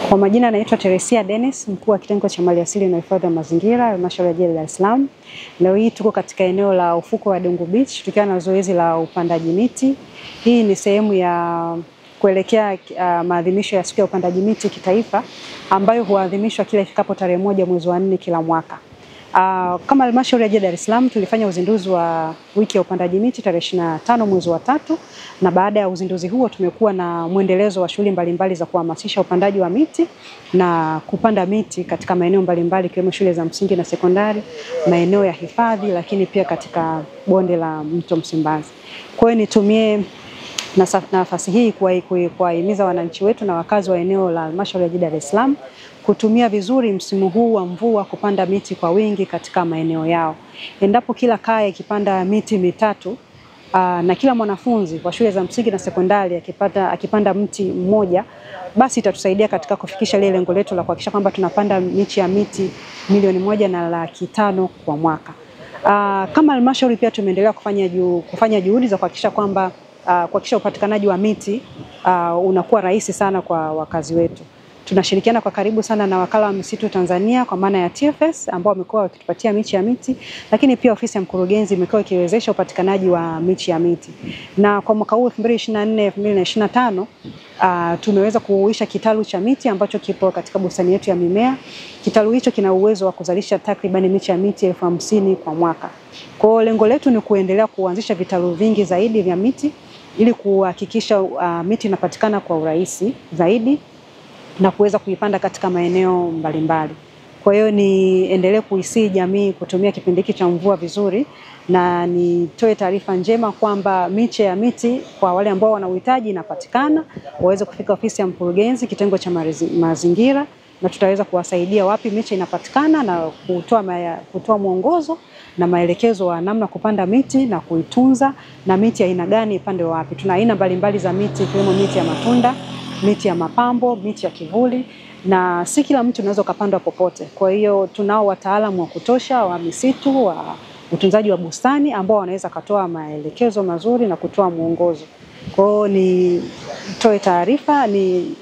Kwa majina naitwa Teresia Dennis, mkuu wa kitengo cha maliasili na hifadhi ya mazingira, Halmashauri ya Jiji la Dar es Salaam. Leo hii tuko katika eneo la ufuko wa Dungu Beach tukiwa na zoezi la upandaji miti. Hii ni sehemu ya kuelekea maadhimisho ya siku ya upandaji miti kitaifa ambayo huadhimishwa kila ifikapo tarehe 1 mwezi wa 4 kila mwaka. Kama Halmashauri ya Jiji la Dar es Salaam tulifanya uzinduzi wa wiki ya upandaji miti tarehe 25 mwezi wa 3, na baada ya uzinduzi huo tumekuwa na mwendelezo wa shughuli mbalimbali za kuhamasisha upandaji wa miti na kupanda miti katika maeneo mbalimbali ikiwemo shule za msingi na sekondari, maeneo ya hifadhi, lakini pia katika bonde la mto Msimbazi. Kwa hiyo nitumie nafasi hii kuwahimiza wananchi wetu na wakazi wa eneo la Halmashauri ya Jiji la Dar es Salaam kutumia vizuri msimu huu wa mvua kupanda miti kwa wingi katika maeneo yao. Endapo kila kaya ikipanda miti mitatu na kila mwanafunzi wa shule za msingi na sekondari akipanda mti mmoja, basi itatusaidia katika kufikisha lile lengo letu la kuhakikisha kwamba tunapanda miche ya miti 1,500,000 kwa mwaka. Kama halmashauri pia tumeendelea kufanya juhudi za kuhakikisha kwamba kuhakikisha upatikanaji wa miti unakuwa rahisi sana kwa wakazi wetu. Tunashirikiana kwa karibu sana na Wakala wa Misitu Tanzania kwa maana ya TFS ambao wamekuwa wakitupatia miche ya miti, lakini pia ofisi ya mkurugenzi imekuwa ikiwezesha upatikanaji wa miche ya miti. Na kwa mwaka huu 2024-2025 tumeweza kuuisha kitalu cha miti ambacho kipo katika bustani yetu ya mimea. Kitalu hicho kina uwezo wa kuzalisha takriban miche ya miti 50,000 kwa mwaka. Kwa hiyo lengo letu ni kuendelea kuanzisha vitalu vingi zaidi vya miti ili kuhakikisha miti inapatikana kwa urahisi zaidi na kuweza kuipanda katika maeneo mbalimbali. Kwa hiyo niendelee kuisii jamii kutumia kipindi hiki cha mvua vizuri, na nitoe taarifa njema kwamba miche ya miti kwa wale ambao wana uhitaji inapatikana, waweze kufika ofisi ya mkurugenzi kitengo cha mazingira, na tutaweza kuwasaidia wapi miche inapatikana na kutoa mwongozo na maelekezo wa namna kupanda miti na kuitunza, na miti ya aina gani ipande wapi. Tuna aina mbalimbali za miti ikiwemo miti ya matunda, miti ya mapambo, miti ya kivuli, na si kila mti unaweza kupandwa popote. Kwa hiyo tunao wataalamu wa kutosha wa misitu, wa utunzaji wa bustani ambao wanaweza kutoa maelekezo mazuri na kutoa mwongozo. Kwa hiyo nitoe taarifa, ni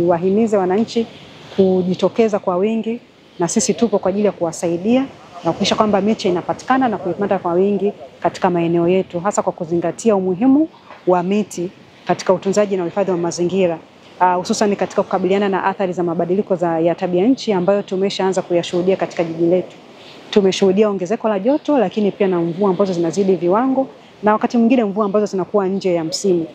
wahimize wananchi kujitokeza kwa wingi, na sisi tupo kwa ajili ya kuwasaidia na kuhakikisha kwamba miche inapatikana na kuipanda kwa wingi katika maeneo yetu, hasa kwa kuzingatia umuhimu wa miti katika utunzaji na uhifadhi wa mazingira, hususan katika kukabiliana na athari za mabadiliko ya tabia nchi ambayo tumeshaanza kuyashuhudia katika jiji letu. Tumeshuhudia ongezeko la joto, lakini pia na mvua ambazo zinazidi viwango, na wakati mwingine mvua ambazo zinakuwa nje ya msimu.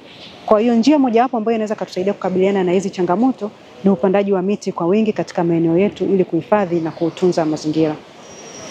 Kwa hiyo njia mojawapo ambayo inaweza kutusaidia kukabiliana na hizi changamoto ni upandaji wa miti kwa wingi katika maeneo yetu ili kuhifadhi na kutunza mazingira.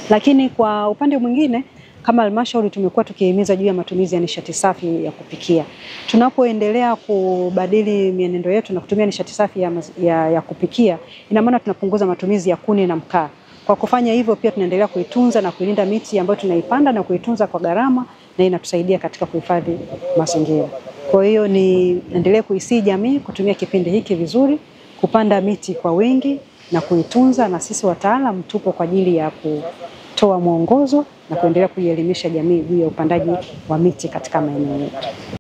Lakini kwa upande mwingine, kama halmashauri tumekuwa tukihimiza juu ya matumizi ya nishati safi ya kupikia. Tunapoendelea kubadili mienendo yetu na kutumia nishati safi ya kupikia, ina maana tunapunguza matumizi ya kuni na mkaa. Kwa kufanya hivyo pia tunaendelea kuitunza na kuilinda miti ambayo tunaipanda na kuitunza kwa gharama, na inatusaidia katika kuhifadhi mazingira. Kwa hiyo niendelee kuisii jamii kutumia kipindi hiki vizuri, kupanda miti kwa wingi na kuitunza, na sisi wataalamu tupo kwa ajili ya kutoa mwongozo na kuendelea kuielimisha jamii juu ya upandaji wa miti katika maeneo yetu.